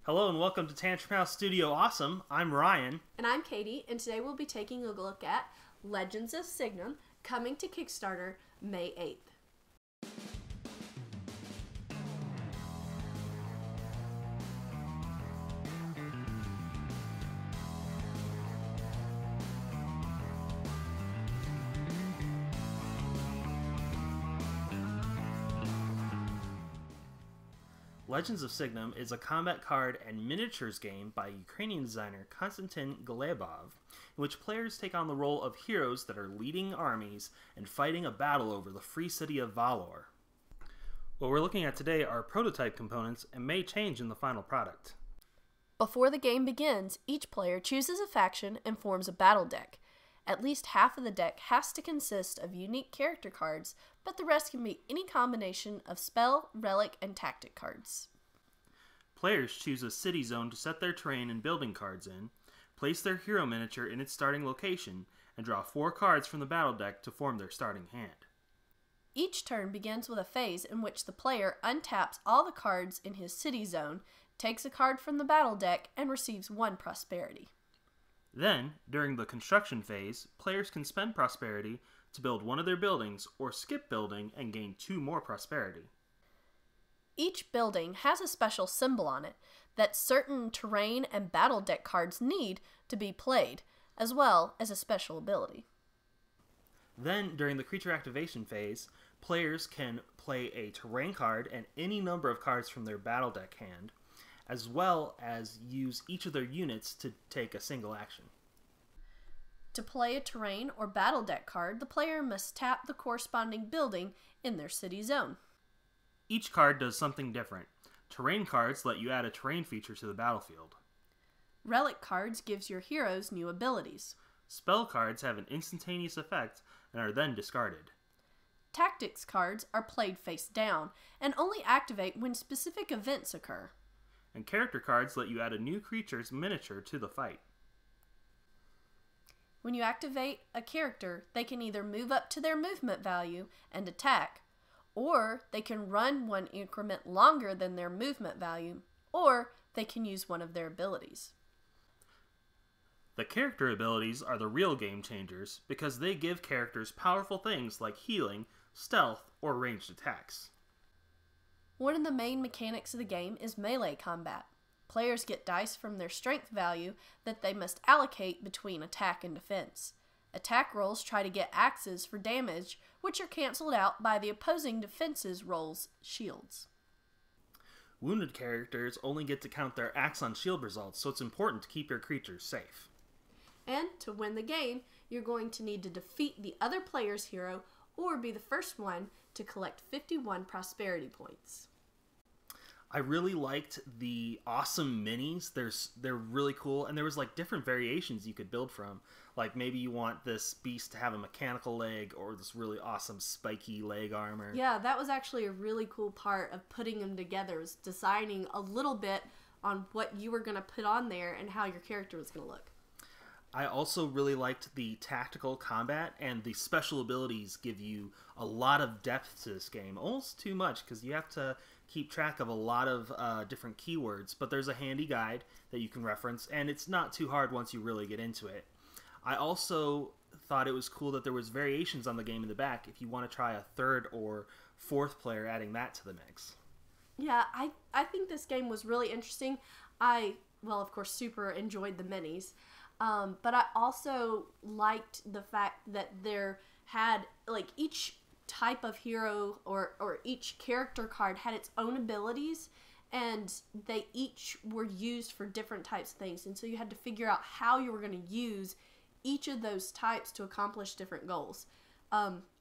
Hello and welcome to Tantrum House Studio Awesome. I'm Ryan. And I'm Katie, and today we'll be taking a look at Legends of Signum, coming to Kickstarter May 8th. Legends of Signum is a combat card and miniatures game by Ukrainian designer Konstantin Glebov, in which players take on the role of heroes that are leading armies and fighting a battle over the free city of Valor. What we're looking at today are prototype components and may change in the final product. Before the game begins, each player chooses a faction and forms a battle deck. At least half of the deck has to consist of unique character cards, but the rest can be any combination of spell, relic, and tactic cards. Players choose a city zone to set their terrain and building cards in, place their hero miniature in its starting location, and draw 4 cards from the battle deck to form their starting hand. Each turn begins with a phase in which the player untaps all the cards in his city zone, takes a card from the battle deck, and receives 1 prosperity. Then, during the construction phase, players can spend prosperity to build one of their buildings or skip building and gain 2 more prosperity. Each building has a special symbol on it that certain terrain and battle deck cards need to be played, as well as a special ability. Then, during the creature activation phase, players can play a terrain card and any number of cards from their battle deck hand, as well as use each of their units to take a single action. To play a terrain or battle deck card, the player must tap the corresponding building in their city zone. Each card does something different. Terrain cards let you add a terrain feature to the battlefield. Relic cards gives your heroes new abilities. Spell cards have an instantaneous effect and are then discarded. Tactics cards are played face down and only activate when specific events occur. And character cards let you add a new creature's miniature to the fight. When you activate a character, they can either move up to their movement value and attack, or they can run 1 increment longer than their movement value, or they can use one of their abilities. The character abilities are the real game changers because they give characters powerful things like healing, stealth, or ranged attacks. One of the main mechanics of the game is melee combat. Players get dice from their strength value that they must allocate between attack and defense. Attack rolls try to get axes for damage, which are cancelled out by the opposing defense's rolls shields. Wounded characters only get to count their axe on shield results, so it's important to keep your creatures safe. And to win the game, you're going to need to defeat the other player's hero or be the first one to collect 51 prosperity points. I really liked the awesome minis. They're really cool, and there was like different variations you could build from. Like maybe you want this beast to have a mechanical leg or this really awesome spiky leg armor. Yeah, that was actually a really cool part of putting them together, was deciding a little bit on what you were going to put on there and how your character was going to look. I also really liked the tactical combat, and the special abilities give you a lot of depth to this game. Almost too much, because you have to keep track of a lot of different keywords, but there's a handy guide that you can reference, and it's not too hard once you really get into it. I also thought it was cool that there was variations on the game in the back if you want to try a 3rd or 4th player, adding that to the mix. Yeah, I think this game was really interesting. Well, of course, super enjoyed the minis. But I also liked the fact that there had, like, each type of hero or each character card had its own abilities, and they each were used for different types of things. And so you had to figure out how you were going to use each of those types to accomplish different goals.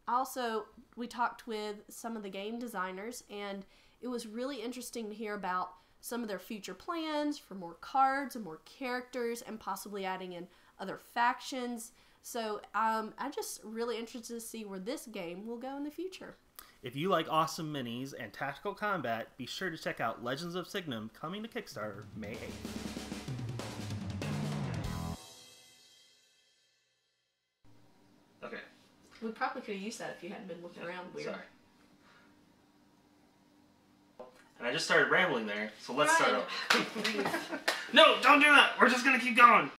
Also, we talked with some of the game designers, and it was really interesting to hear about some of their future plans for more cards and more characters and possibly adding in other factions. So I'm just really interested to see where this game will go in the future. If you like awesome minis and tactical combat, be sure to check out Legends of Signum, coming to Kickstarter May 8th. Okay. We probably could have used that if you hadn't been looking around weird. Sorry. And I just started rambling there, so let's Ryan. start over. No, don't do that! We're just gonna keep going!